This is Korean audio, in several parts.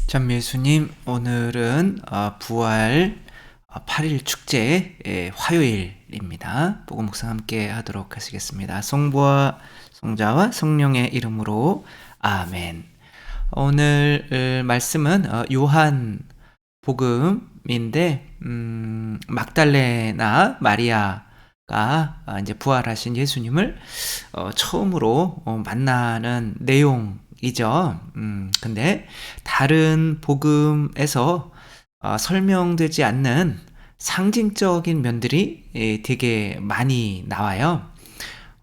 참 예수님, 오늘은 부활 8일 축제 화요일입니다. 복음 묵상 함께 하도록 하시겠습니다. 성부와 성자와 성령의 이름으로 아멘. 오늘 말씀은 요한 복음인데 막달레나 마리아가 이제 부활하신 예수님을 처음으로 만나는 내용이죠. 근데 다른 복음에서 설명되지 않는 상징적인 면들이 되게 많이 나와요.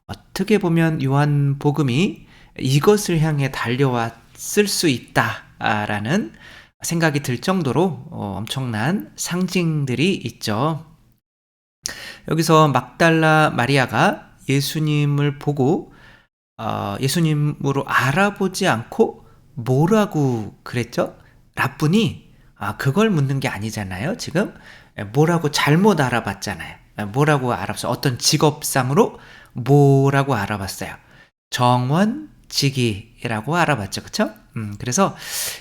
어떻게 보면 요한 복음이 이것을 향해 달려왔을 수 있다라는 생각이 들 정도로 엄청난 상징들이 있죠. 여기서 막달라 마리아가 예수님을 보고 예수님으로 알아보지 않고 뭐라고 그랬죠? 라뿐이 그걸 묻는 게 아니잖아요. 지금 뭐라고 잘못 알아봤잖아요. 뭐라고 알아봤어요? 어떤 직업상으로 뭐라고 알아봤어요? 정원지기라고 알아봤죠. 그쵸? 그래서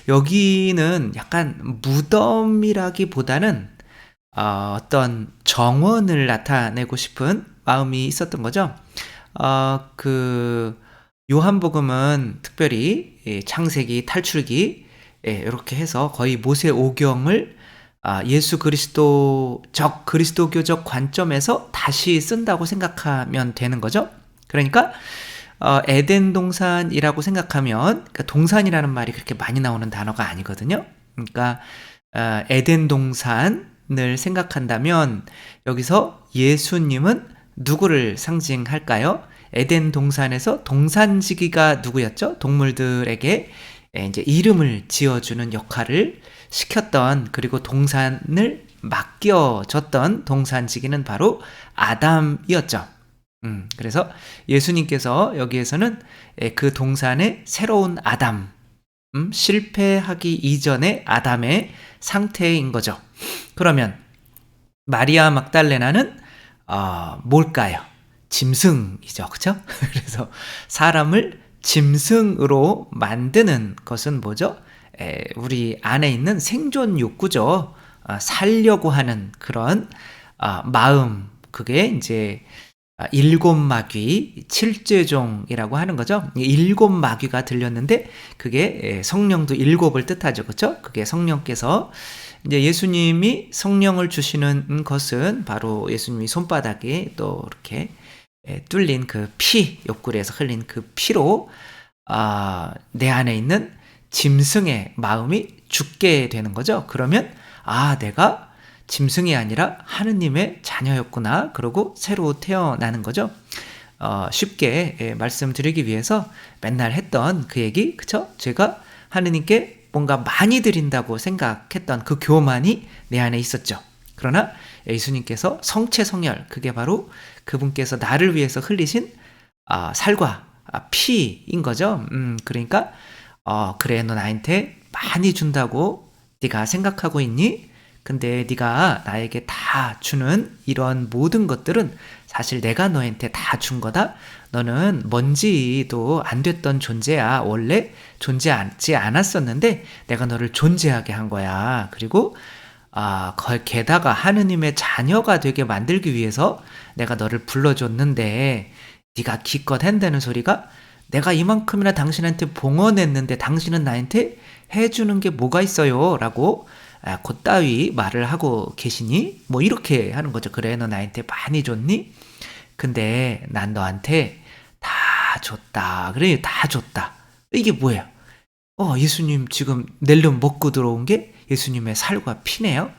여기는 약간 무덤이라기보다는 어떤 정원을 나타내고 싶은 마음이 있었던 거죠. 요한복음은 특별히 창세기, 탈출기 이렇게 해서 거의 모세오경을 예수 그리스도교적 관점에서 다시 쓴다고 생각하면 되는 거죠. 그러니까 에덴 동산이라고 생각하면, 그러니까 동산이라는 말이 그렇게 많이 나오는 단어가 아니거든요. 그러니까 에덴 동산을 생각한다면 여기서 예수님은 누구를 상징할까요? 에덴 동산에서 동산지기가 누구였죠? 동물들에게 이제 이름을 지어주는 역할을 시켰던, 그리고 동산을 맡겨줬던 동산지기는 바로 아담이었죠. 그래서 예수님께서 여기에서는 그 동산의 새로운 아담, 실패하기 이전의 아담의 상태인 거죠. 그러면 마리아 막달레나는 뭘까요? 짐승이죠. 그렇죠? 그래서 사람을 짐승으로 만드는 것은 뭐죠? 우리 안에 있는 생존 욕구죠. 살려고 하는 그런 마음, 그게 이제 일곱 마귀, 칠죄종이라고 하는 거죠. 일곱 마귀가 들렸는데 그게 성령도 일곱을 뜻하죠. 그렇죠? 그게 성령께서 이제 예수님이 성령을 주시는 것은 바로 예수님이 손바닥에 또 이렇게 뚫린 그 피, 옆구리에서 흘린 그 피로 내 안에 있는 짐승의 마음이 죽게 되는 거죠. 그러면 내가 짐승이 아니라 하느님의 자녀였구나. 그러고 새로 태어나는 거죠. 쉽게 말씀드리기 위해서 맨날 했던 그 얘기, 그쵸? 제가 하느님께 뭔가 많이 드린다고 생각했던 그 교만이 내 안에 있었죠. 그러나 예수님께서 성체성혈, 그게 바로 그분께서 나를 위해서 흘리신 살과 피인 거죠. 그러니까 그래, 너 나한테 많이 준다고 네가 생각하고 있니? 근데 네가 나에게 다 주는 이런 모든 것들은 사실 내가 너한테 다 준 거다. 너는 먼지도 안 됐던 존재야. 원래 존재하지 않았었는데 내가 너를 존재하게 한 거야. 그리고 게다가 하느님의 자녀가 되게 만들기 위해서 내가 너를 불러줬는데 네가 기껏 한다는 소리가, 내가 이만큼이나 당신한테 봉헌했는데 당신은 나한테 해주는 게 뭐가 있어요? 라고 곧따위 말을 하고 계시니? 뭐 이렇게 하는 거죠. 그래, 너 나한테 많이 줬니? 근데 난 너한테 다 줬다. 그래, 다 줬다. 이게 뭐예요? 예수님 지금 낼름 먹고 들어온 게 예수님의 살과 피네요.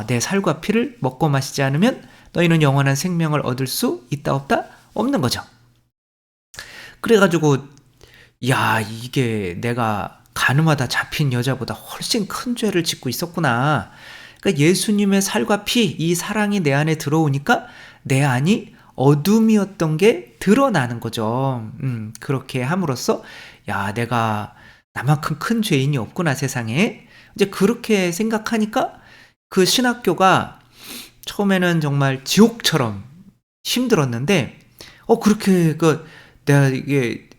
내 살과 피를 먹고 마시지 않으면 너희는 영원한 생명을 얻을 수 있다 없다? 없는 거죠. 그래가지고 이게 내가 가늠하다 잡힌 여자보다 훨씬 큰 죄를 짓고 있었구나. 그러니까 예수님의 살과 피, 이 사랑이 내 안에 들어오니까 내 안이 어둠이었던 게 드러나는 거죠. 그렇게 함으로써 내가 나만큼 큰 죄인이 없구나, 세상에. 이제 그렇게 생각하니까 그 신학교가 처음에는 정말 지옥처럼 힘들었는데 그렇게 내가 이게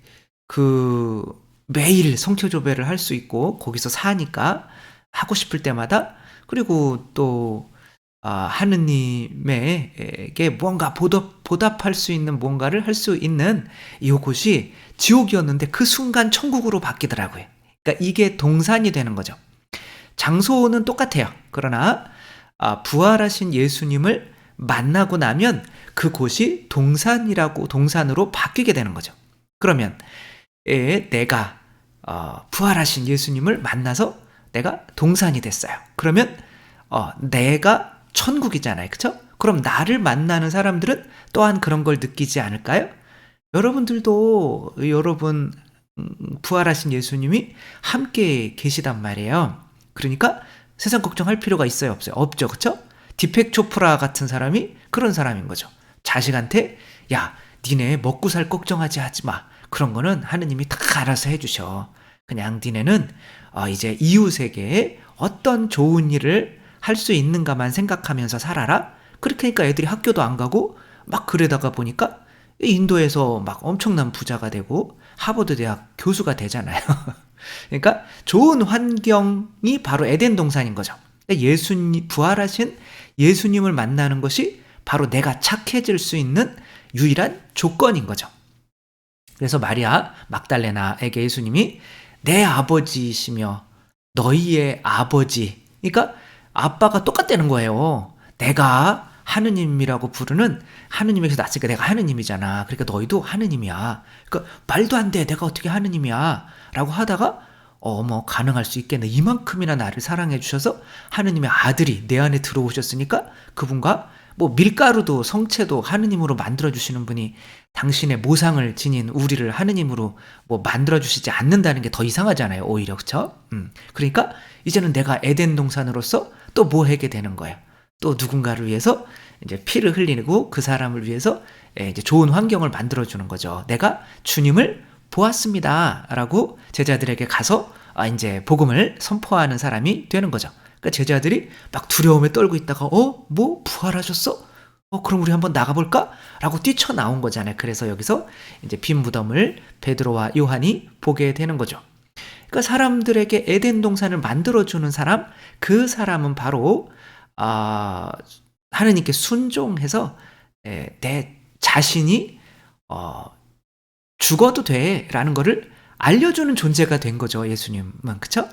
매일 성교조배를 할 수 있고 거기서 사니까 하고 싶을 때마다, 그리고 또 하느님에게 뭔가 보답할 수 있는 뭔가를 할 수 있는 이곳이 지옥이었는데 그 순간 천국으로 바뀌더라고요. 그러니까 이게 동산이 되는 거죠. 장소는 똑같아요. 그러나 부활하신 예수님을 만나고 나면 그곳이 동산으로 바뀌게 되는 거죠. 그러면 내가 부활하신 예수님을 만나서 내가 동산이 됐어요. 그러면 내가 천국이잖아요. 그쵸? 그럼 나를 만나는 사람들은 또한 그런 걸 느끼지 않을까요? 여러분들도 여러분 부활하신 예수님이 함께 계시단 말이에요. 그러니까 세상 걱정할 필요가 있어요, 없어요? 없죠. 그쵸? 디펙 초프라 같은 사람이 그런 사람인 거죠. 자식한테 야, 니네 먹고 살 걱정하지 마. 그런 거는 하느님이 다 알아서 해주셔. 그냥 니네는 이제 이웃에게 어떤 좋은 일을 할 수 있는가만 생각하면서 살아라. 그렇게 하니까 애들이 학교도 안 가고 막 그러다가 보니까 인도에서 막 엄청난 부자가 되고 하버드 대학 교수가 되잖아요. 그러니까 좋은 환경이 바로 에덴 동산인 거죠. 부활하신 예수님을 만나는 것이 바로 내가 착해질 수 있는 유일한 조건인 거죠. 그래서 마리아 막달레나에게 예수님이 내 아버지이시며 너희의 아버지, 그러니까 아빠가 똑같다는 거예요. 내가 하느님이라고 부르는, 하느님에서 났으니까 내가 하느님이잖아. 그러니까 너희도 하느님이야. 그러니까 말도 안 돼. 내가 어떻게 하느님이야. 라고 하다가 가능할 수 있겠네. 이만큼이나 나를 사랑해 주셔서 하느님의 아들이 내 안에 들어오셨으니까 그분과 뭐 밀가루도 성체도 하느님으로 만들어주시는 분이 당신의 모상을 지닌 우리를 하느님으로 뭐 만들어주시지 않는다는 게 더 이상하잖아요. 오히려. 그쵸? 그러니까 이제는 내가 에덴 동산으로서 또 뭐 하게 되는 거예요. 또 누군가를 위해서 이제 피를 흘리고 그 사람을 위해서 이제 좋은 환경을 만들어주는 거죠. 내가 주님을 보았습니다. 라고 제자들에게 가서 이제 복음을 선포하는 사람이 되는 거죠. 그러니까 제자들이 막 두려움에 떨고 있다가 뭐 부활하셨어? 그럼 우리 한번 나가볼까? 라고 뛰쳐나온 거잖아요. 그래서 여기서 이제 빈 무덤을 베드로와 요한이 보게 되는 거죠. 그러니까 사람들에게 에덴 동산을 만들어주는 사람, 그 사람은 바로 하느님께 순종해서 내 자신이 죽어도 돼 라는 거를 알려주는 존재가 된 거죠. 예수님은. 그쵸?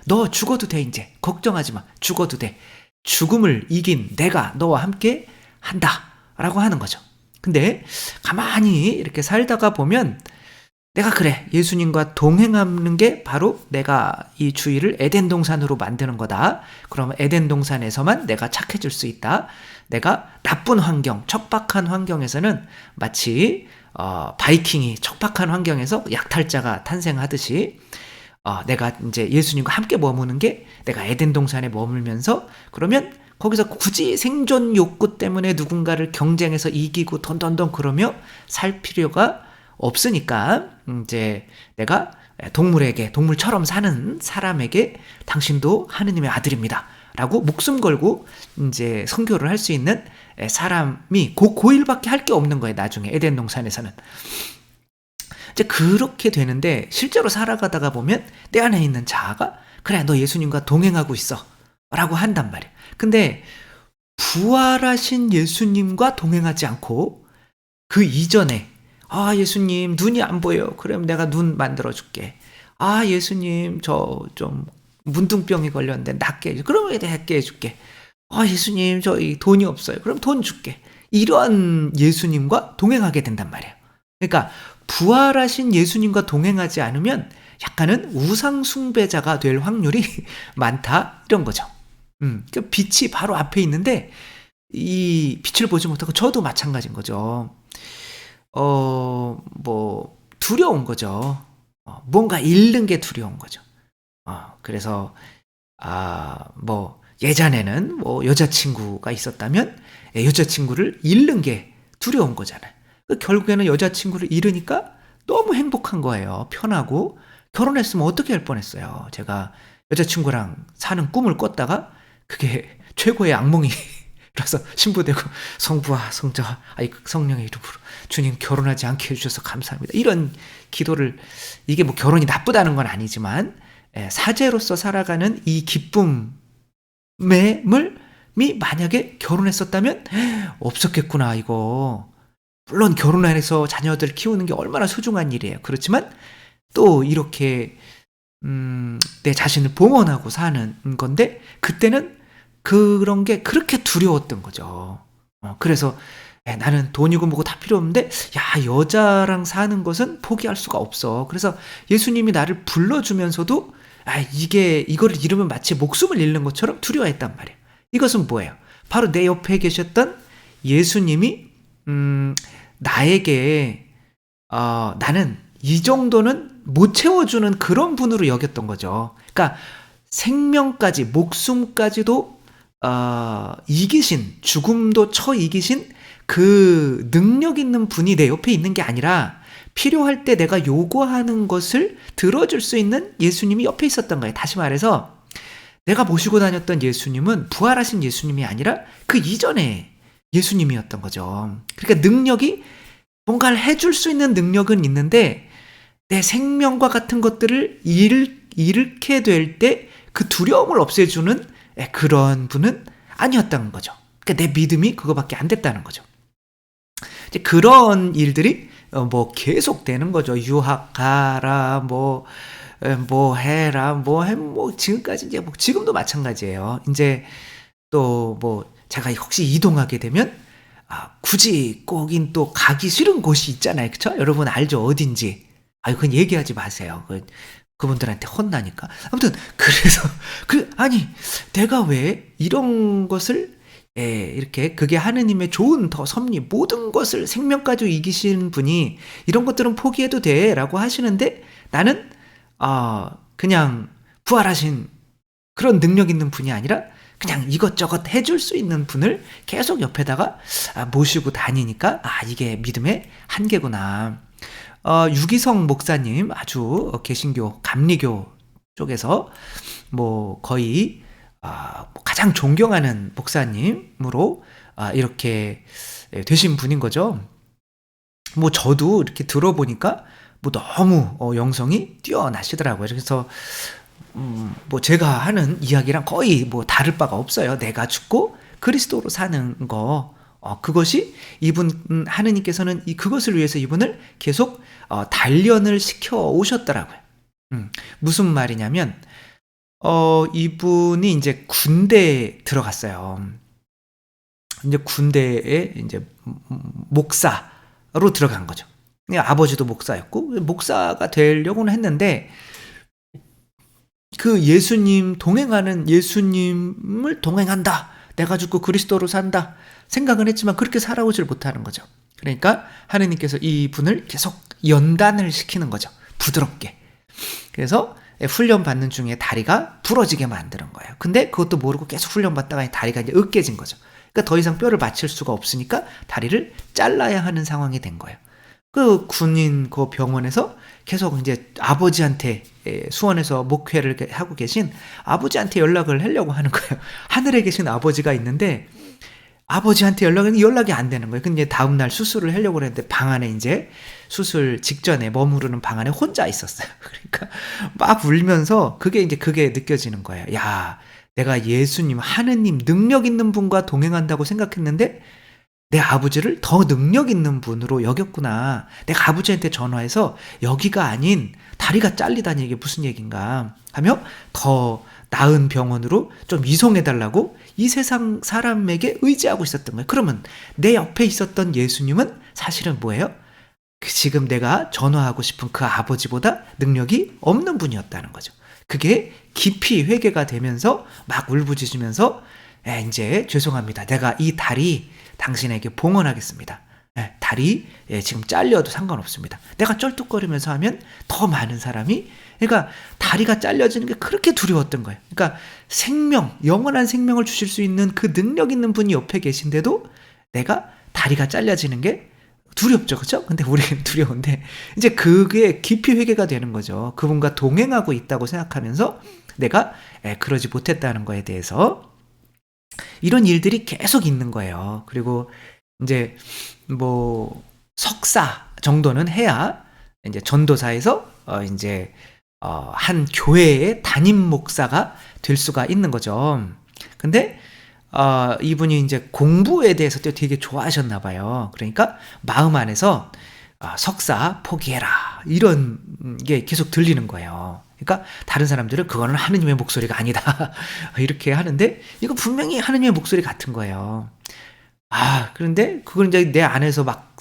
너 죽어도 돼. 이제 걱정하지 마. 죽어도 돼. 죽음을 이긴 내가 너와 함께 한다 라고 하는 거죠. 근데 가만히 이렇게 살다가 보면 내가 그래, 예수님과 동행하는 게 바로 내가 이 주위를 에덴 동산으로 만드는 거다. 그러면 에덴 동산에서만 내가 착해질 수 있다. 내가 나쁜 환경, 척박한 환경에서는 마치 바이킹이 척박한 환경에서 약탈자가 탄생하듯이 내가 이제 예수님과 함께 머무는 게 내가 에덴 동산에 머물면서, 그러면 거기서 굳이 생존 욕구 때문에 누군가를 경쟁해서 이기고 던던던 그러며 살 필요가 없으니까 이제 내가 동물처럼 사는 사람에게 당신도 하느님의 아들입니다 라고 목숨 걸고 이제 선교를 할 수 있는 사람이 고1밖에 할 게 없는 거예요. 나중에 에덴 동산에서는. 이제 그렇게 되는데 실제로 살아가다가 보면 내 안에 있는 자아가 그래, 너 예수님과 동행하고 있어 라고 한단 말이에요. 근데 부활하신 예수님과 동행하지 않고 그 이전에 예수님 눈이 안 보여요. 그럼 내가 눈 만들어줄게. 예수님 저 좀 문둥병이 걸렸는데 낫게 해줘. 그럼 낫게 해줄게. 예수님 저 돈이 없어요. 그럼 돈 줄게. 이런 예수님과 동행하게 된단 말이에요. 그러니까 부활하신 예수님과 동행하지 않으면 약간은 우상 숭배자가 될 확률이 많다 이런 거죠. 그 빛이 바로 앞에 있는데 이 빛을 보지 못하고, 저도 마찬가지인 거죠. 뭐 두려운 거죠. 뭔가 잃는 게 두려운 거죠. 그래서 뭐 예전에는 뭐 여자친구가 있었다면 여자친구를 잃는 게 두려운 거잖아요. 결국에는 여자친구를 잃으니까 너무 행복한 거예요. 편하고. 결혼했으면 어떻게 할 뻔했어요. 제가 여자친구랑 사는 꿈을 꿨다가 그게 최고의 악몽으로 그래서 신부되고 성부와 성자와 성령의 이름으로 주님 결혼하지 않게 해주셔서 감사합니다. 이런 기도를, 이게 뭐 결혼이 나쁘다는 건 아니지만 사제로서 살아가는 이 기쁨이 만약에 결혼했었다면 없었겠구나 이거. 물론 결혼해서 자녀들 키우는 게 얼마나 소중한 일이에요. 그렇지만 또 이렇게 내 자신을 봉헌하고 사는 건데 그때는 그런 게 그렇게 두려웠던 거죠. 그래서 나는 돈이고 뭐고 다 필요 없는데 야, 여자랑 사는 것은 포기할 수가 없어. 그래서 예수님이 나를 불러주면서도 이거를 잃으면 마치 목숨을 잃는 것처럼 두려워했단 말이에요. 이것은 뭐예요? 바로 내 옆에 계셨던 예수님이 나에게 나는 이 정도는 못 채워주는 그런 분으로 여겼던 거죠. 그러니까 생명까지, 목숨까지도 이기신, 죽음도 이기신 그 능력 있는 분이 내 옆에 있는 게 아니라 필요할 때 내가 요구하는 것을 들어줄 수 있는 예수님이 옆에 있었던 거예요. 다시 말해서 내가 모시고 다녔던 예수님은 부활하신 예수님이 아니라 그 이전에 예수님이었던 거죠. 그러니까 능력이, 뭔가를 해줄 수 있는 능력은 있는데 내 생명과 같은 것들을 잃게 될 때 그 두려움을 없애주는 그런 분은 아니었다는 거죠. 그러니까 내 믿음이 그거밖에 안 됐다는 거죠. 이제 그런 일들이 뭐 계속 되는 거죠. 유학 가라, 뭐 해라, 뭐 지금까지 이제 뭐 지금도 마찬가지예요. 이제 또 뭐 제가 혹시 이동하게 되면 굳이 꼭인 또 가기 싫은 곳이 있잖아요. 그쵸? 여러분 알죠? 어딘지. 그건 얘기하지 마세요. 그분들한테 혼나니까. 아무튼 그래서 내가 왜 이런 것을 이렇게, 그게 하느님의 좋은 더 섭리, 모든 것을 생명까지 이기신 분이 이런 것들은 포기해도 돼 라고 하시는데 나는 그냥 부활하신 그런 능력 있는 분이 아니라 그냥 이것저것 해줄 수 있는 분을 계속 옆에다가 모시고 다니니까 이게 믿음의 한계구나. 유기성 목사님, 아주 개신교, 감리교 쪽에서 뭐 거의 가장 존경하는 목사님으로 이렇게 되신 분인 거죠. 뭐 저도 이렇게 들어보니까 뭐 너무 영성이 뛰어나시더라고요. 그래서 뭐 제가 하는 이야기랑 거의 뭐 다를 바가 없어요. 내가 죽고 그리스도로 사는 거. 그것이 하느님께서는 그것을 위해서 이분을 계속 단련을 시켜 오셨더라고요. 무슨 말이냐면 이분이 이제 군대에 들어갔어요. 이제 군대에 이제 목사로 들어간 거죠. 아버지도 목사였고 목사가 되려고는 했는데 그 예수님 동행하는, 예수님을 동행한다, 내가 죽고 그리스도로 산다 생각은 했지만 그렇게 살아오질 못하는 거죠. 그러니까 하느님께서 이분을 계속 연단을 시키는 거죠. 부드럽게. 그래서 훈련 받는 중에 다리가 부러지게 만드는 거예요. 근데 그것도 모르고 계속 훈련 받다가 다리가 이제 으깨진 거죠. 그러니까 더 이상 뼈를 맞출 수가 없으니까 다리를 잘라야 하는 상황이 된 거예요. 그 군인 그 병원에서 계속 이제 아버지한테, 수원에서 목회를 하고 계신 아버지한테 연락을 하려고 하는 거예요. 하늘에 계신 아버지가 있는데 아버지한테 연락이 안 되는 거예요. 근데 다음날 수술을 하려고 했는데 방 안에, 이제 수술 직전에 머무르는 방 안에 혼자 있었어요. 그러니까 막 울면서 그게 느껴지는 거예요. 야, 내가 예수님, 하느님, 능력 있는 분과 동행한다고 생각했는데 내 아버지를 더 능력 있는 분으로 여겼구나. 내가 아버지한테 전화해서 여기가 아닌 다리가 잘리다니 이게 무슨 얘긴가 하며 더 나은 병원으로 좀 이송해달라고 이 세상 사람에게 의지하고 있었던 거예요. 그러면 내 옆에 있었던 예수님은 사실은 뭐예요? 지금 내가 전화하고 싶은 그 아버지보다 능력이 없는 분이었다는 거죠. 그게 깊이 회개가 되면서 막 울부짖으면서 이제 죄송합니다. 내가 이 다리 당신에게 봉헌하겠습니다. 다리 지금 잘려도 상관없습니다. 내가 쩔뚝거리면서 하면 더 많은 사람이, 그러니까 다리가 잘려지는 게 그렇게 두려웠던 거예요. 그러니까 생명, 영원한 생명을 주실 수 있는 그 능력 있는 분이 옆에 계신데도 내가 다리가 잘려지는 게 두렵죠. 그렇죠? 근데 우리는 두려운데 이제 그게 깊이 회개가 되는 거죠. 그분과 동행하고 있다고 생각하면서 내가 그러지 못했다는 거에 대해서 이런 일들이 계속 있는 거예요. 그리고 이제 뭐 석사 정도는 해야 이제 전도사에서 인제 한 교회의 담임 목사가 될 수가 있는 거죠. 근데 이분이 인제 공부에 대해서 또 되게 좋아하셨나 봐요. 그러니까 마음 안에서 '석사 포기해라.' 이런 게 계속 들리는 거예요. 그러니까 다른 사람들은 '그거는 하느님의 목소리가 아니다.' 이렇게 하는데 이거 분명히 하느님의 목소리 같은 거예요. 그런데 그걸 인제 내 안에서 막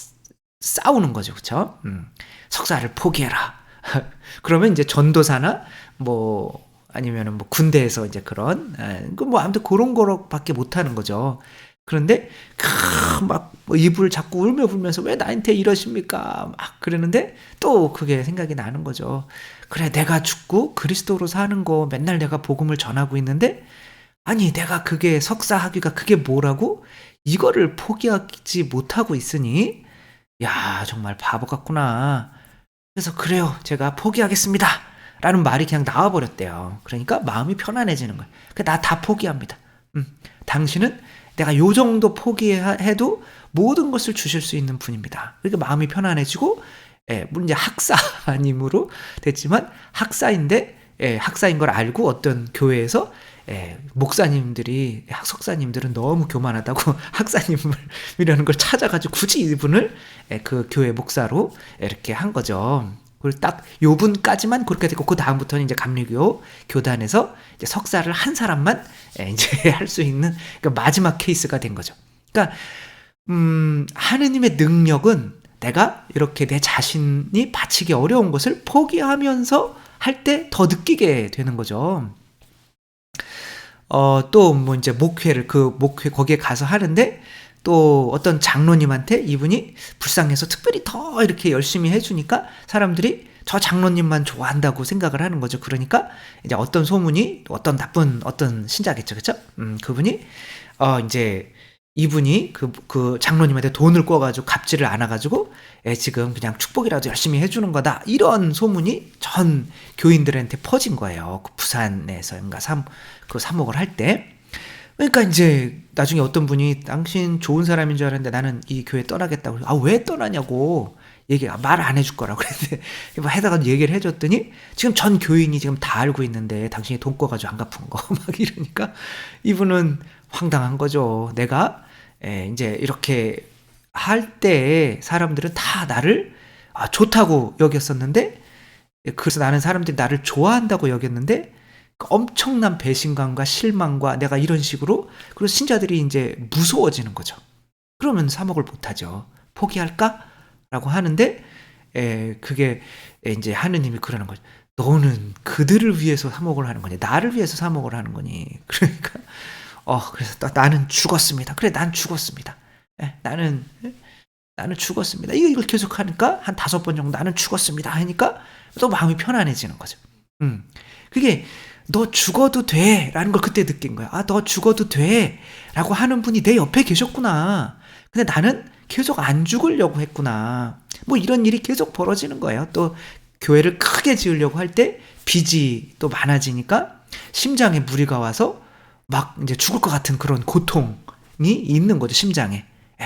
싸우는 거죠. 그쵸? '석사를 포기해라.' 그러면 인제 전도사나 뭐 아니면은 뭐 군대에서 이제 그런 뭐 아무튼 고런 거밖에 못 하는 거죠. 그런데 막 입을 자꾸 울며불면서 "왜 나한테 이러십니까?" 막 그러는데 또 그게 생각이 나는 거죠. '그래 내가 죽고 그리스도로 사는 거 맨날 내가 복음을 전하고 있는데 아니 내가 그게 석사학위가 그게 뭐라고 이거를 포기하지 못하고 있으니 야 정말 바보 같구나.' 그래서 "그래요. 제가 포기하겠습니다." 라는 말이 그냥 나와 버렸대요. 그러니까 마음이 편안해지는 거예요. "그 나 다 포기합니다. 당신은 내가 요 정도 해도 모든 것을 주실 수 있는 분입니다." 그러니까 마음이 편안해지고 물론 이제 학사님으로 됐지만 학사인데 학사인 걸 알고 어떤 교회에서 목사님들이 석사님들은 너무 교만하다고 학사님이라는 걸 찾아 가지고 굳이 이분을 그 교회 목사로 이렇게 한 거죠. 그리고 딱 요 분까지만 그렇게 됐고 그다음부터는 이제 감리교 교단에서 이제 석사를 한 사람만 인제 할 수 있는 그러니까 마지막 케이스가 된 거죠. 그러니까 하느님의 능력은 내가 이렇게 내 자신이 바치기 어려운 것을 포기하면서 할 때 더 느끼게 되는 거죠. 또 뭐 인제 목회 거기에 가서 하는데 또 어떤 장로님한테 이분이 불쌍해서 특별히 더 이렇게 열심히 해 주니까 사람들이 저 장로님만 좋아한다고 생각을 하는 거죠. 그러니까 이제 어떤 소문이 어떤 나쁜 어떤 신자겠죠. 그쵸? 그분이 인제 이분이 그 장로님한테 돈을 꿔 가지고 갚지를 않아 가지고 지금 그냥 축복이라도 열심히 해 주는 거다. 이런 소문이 전 교인들한테 퍼진 거예요. 그 부산에서인가 사목을 할 때. 그러니까 인제 나중에 어떤 분이 "당신 좋은 사람인 줄 알았는데 나는 이 교회 떠나겠다."고 왜 떠나냐고 말 안 해줄 거라고 그랬는데 뭐 해다가 얘기를 해 줬더니 지금 전 교인이 지금 다 알고 있는데 당신이 돈 꿔 가지고 안 갚은 거 막 이러니까 이분은 황당한 거죠. 내가 인제 이렇게 할 때 사람들은 다 나를 좋다고 여겼었는데 그래서 나는 사람들이 나를 좋아한다고 여겼는데 그 엄청난 배신감과 실망과 내가 이런 식으로 그리고 신자들이 인제 무서워지는 거죠. 그러면 사목을 못 하죠. '포기할까?'라고 하는데 그게 인제 하느님이 그러는 거죠. "너는 그들을 위해서 사목을 하는 거니 나를 위해서 사목을 하는 거니." 그러니까 그래서 "나는 죽었습니다." "그래 난 죽었습니다. 나는 죽었습니다." 이걸 계속 하니까 한 5번 정도 "나는 죽었습니다." 하니까 또 마음이 편안해지는 거죠. 그게 "너 죽어도 돼."라는 걸 그때 느낀 거야. '너 죽어도 돼.'라고 하는 분이 내 옆에 계셨구나. 근데 나는 계속 안 죽으려고 했구나. 뭐 이런 일이 계속 벌어지는 거예요. 또 교회를 크게 지으려고 할 때 빚이 또 많아지니까 심장에 무리가 와서 막 인제 죽을 것 같은 그런 고통이 있는 거죠, 심장에.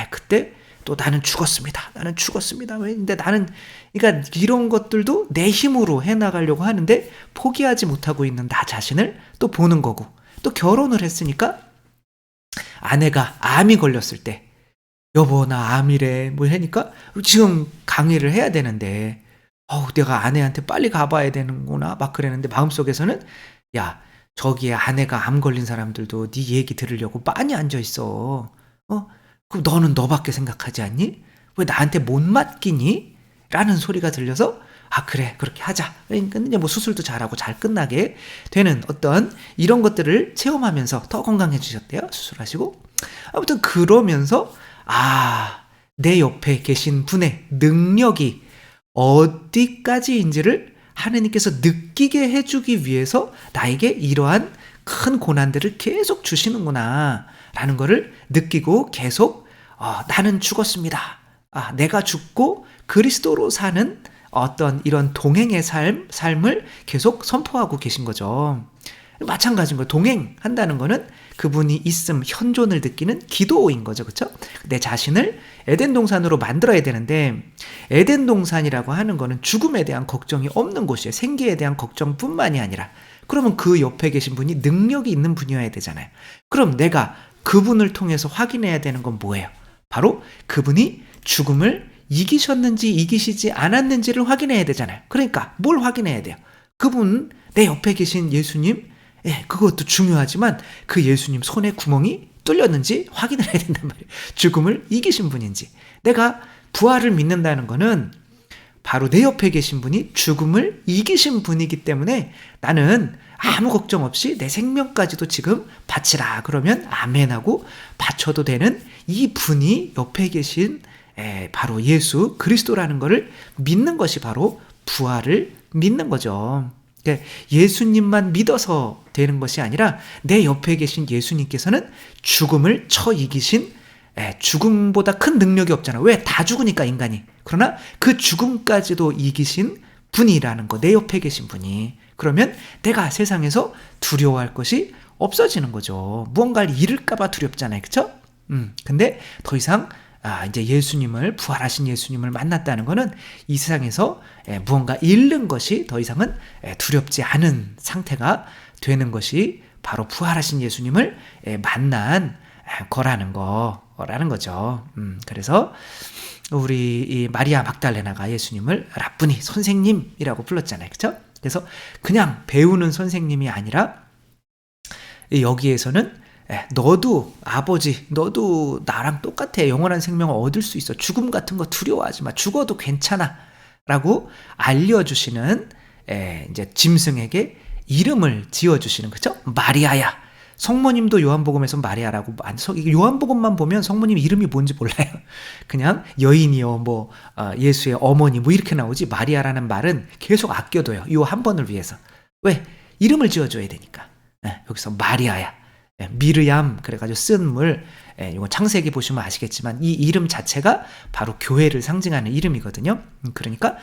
그때 또 "나는 죽었습니다. 나는 죽었습니다." 근데 나는 그러니까 이런 것들도 내 힘으로 해 나가려고 하는데 포기하지 못하고 있는 나 자신을 또 보는 거고 또 결혼을 했으니까 아내가 암이 걸렸을 때 "여보 나 암이래." 뭐 하니까 지금 강의를 해야 되는데 내가 아내한테 빨리 가 봐야 되는구나 막 그랬는데 마음속에서는 '야 저기에 아내가 암 걸린 사람들도 네 얘기 들으려고 빤히 앉아 있어. 그럼 너는 너밖에 생각하지 않니? 왜 나한테 못 맡기니?' 라는 소리가 들려서 '그래 그렇게 하자.' 그러니까 이제 뭐 수술도 잘하고 잘 끝나게 되는 어떤 이런 것들을 체험하면서 더 건강해지셨대요, 수술하시고. 아무튼 그러면서 내 옆에 계신 분의 능력이 어디까지인지를 하느님께서 느끼게 해 주기 위해서 나에게 이러한 큰 고난들을 계속 주시는구나 라는 거를 느끼고 계속 '나는 죽었습니다. 내가 죽고 그리스도로 사는 어떤 이런 동행의 삶을 계속 선포하고 계신 거죠. 마찬가지인 거예요. 동행한다는 거는 그분이 있음, 현존을 느끼는 기도인 거죠. 그렇죠? 내 자신을 에덴 동산으로 만들어야 되는데 에덴 동산이라고 하는 거는 죽음에 대한 걱정이 없는 곳이에요. 생계에 대한 걱정뿐만이 아니라 그러면 그 옆에 계신 분이 능력이 있는 분이어야 되잖아요. 그럼 내가 그분을 통해서 확인해야 되는 건 뭐예요? 바로 그분이 죽음을 이기셨는지 이기시지 않았는지를 확인해야 되잖아요. 그러니까 뭘 확인해야 돼요? 그분 내 옆에 계신 예수님, 그것도 중요하지만 그 예수님 손에 구멍이 뚫렸는지 확인을 해야 된단 말이에요. 죽음을 이기신 분인지. 내가 부활을 믿는다는 거는 바로 내 옆에 계신 분이 죽음을 이기신 분이기 때문에 나는 아무 걱정 없이 내 생명까지도 지금 바치라 그러면 아멘하고 바쳐도 되는 이 분이 옆에 계신 바로 예수 그리스도라는 것을 믿는 것이 바로 부활을 믿는 거죠. 그러니까 예수님만 믿어서 되는 것이 아니라 내 옆에 계신 예수님께서는 죽음을 쳐 이기신 죽음보다 큰 능력이 없잖아. 왜? 다 죽으니까 인간이. 그러나 그 죽음까지도 이기신 분이라는 거. 내 옆에 계신 분이. 그러면 내가 세상에서 두려워할 것이 없어지는 거죠. 무언가를 잃을까 봐 두렵잖아요. 그렇죠? 근데 더 이상 이제 예수님을 부활하신 예수님을 만났다는 것은 이 세상에서 무언가 잃는 것이 더 이상은 두렵지 않은 상태가 되는 것이 바로 부활하신 예수님을 만난 거라는 거죠. 그래서 우리 이 마리아 막달레나가 예수님을 라쁘니 선생님이라고 불렀잖아요. 그렇죠? 그래서 그냥 배우는 선생님이 아니라 여기에서는 너도 아버지, 너도 나랑 똑같아. 영원한 생명을 얻을 수 있어. 죽음 같은 거 두려워하지 마. 죽어도 괜찮아. 라고 알려주시는 이제 짐승에게 이름을 지어주시는, 그쵸? 마리아야. 성모님도 요한복음에서 마리아라고, 요한복음만 보면 성모님 이름이 뭔지 몰라요. 그냥 여인이요, 예수의 어머니, 이렇게 나오지. 마리아라는 말은 계속 아껴둬요. 요 한 번을 위해서. 왜? 이름을 지어줘야 되니까. 여기서 마리아야. 미르얌, 그래가지고 쓴 물, 이거 창세기 보시면 아시겠지만 이 이름 자체가 바로 교회를 상징하는 이름이거든요. 그러니까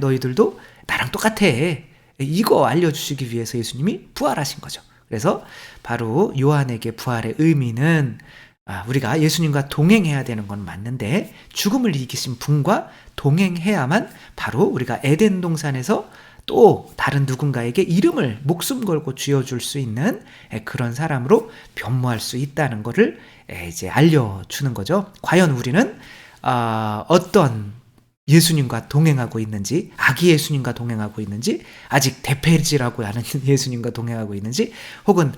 너희들도 나랑 똑같아. 이거 알려주시기 위해서 예수님이 부활하신 거죠. 그래서 바로 요한에게 부활의 의미는 우리가 예수님과 동행해야 되는 건 맞는데 죽음을 이기신 분과 동행해야만 바로 우리가 에덴 동산에서 또 다른 누군가에게 이름을 목숨 걸고 쥐어줄 수 있는 그런 사람으로 변모할 수 있다는 것을 이제 알려주는 거죠. 과연 우리는 어떤 예수님과 동행하고 있는지, 아기 예수님과 동행하고 있는지, 아직 대패지라고 하는 예수님과 동행하고 있는지, 혹은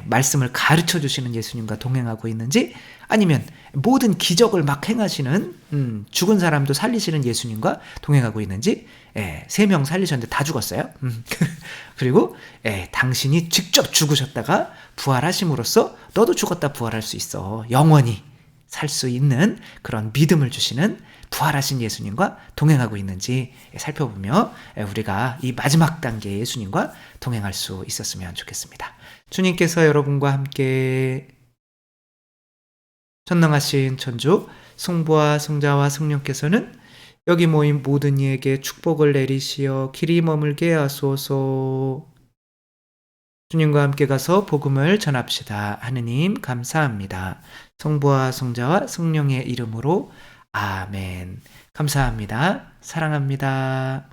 말씀을 가르쳐 주시는 예수님과 동행하고 있는지, 아니면 모든 기적을 막 행하시는 죽은 사람도 살리시는 예수님과 동행하고 있는지, 3명 살리셨는데 다 죽었어요. 그리고 당신이 직접 죽으셨다가 부활하심으로써 너도 죽었다 부활할 수 있어. 영원히 살 수 있는 그런 믿음을 주시는 부활하신 예수님과 동행하고 있는지 살펴보며 우리가 이 마지막 단계의 예수님과 동행할 수 있었으면 좋겠습니다. 주님께서 여러분과 함께 전능하신 천주 성부와 성자와 성령께서는 여기 모인 모든 이에게 축복을 내리시어 길이 머물게 하소서. 주님과 함께 가서 복음을 전합시다. 하느님 감사합니다. 성부와 성자와 성령의 이름으로 아멘. 감사합니다. 사랑합니다.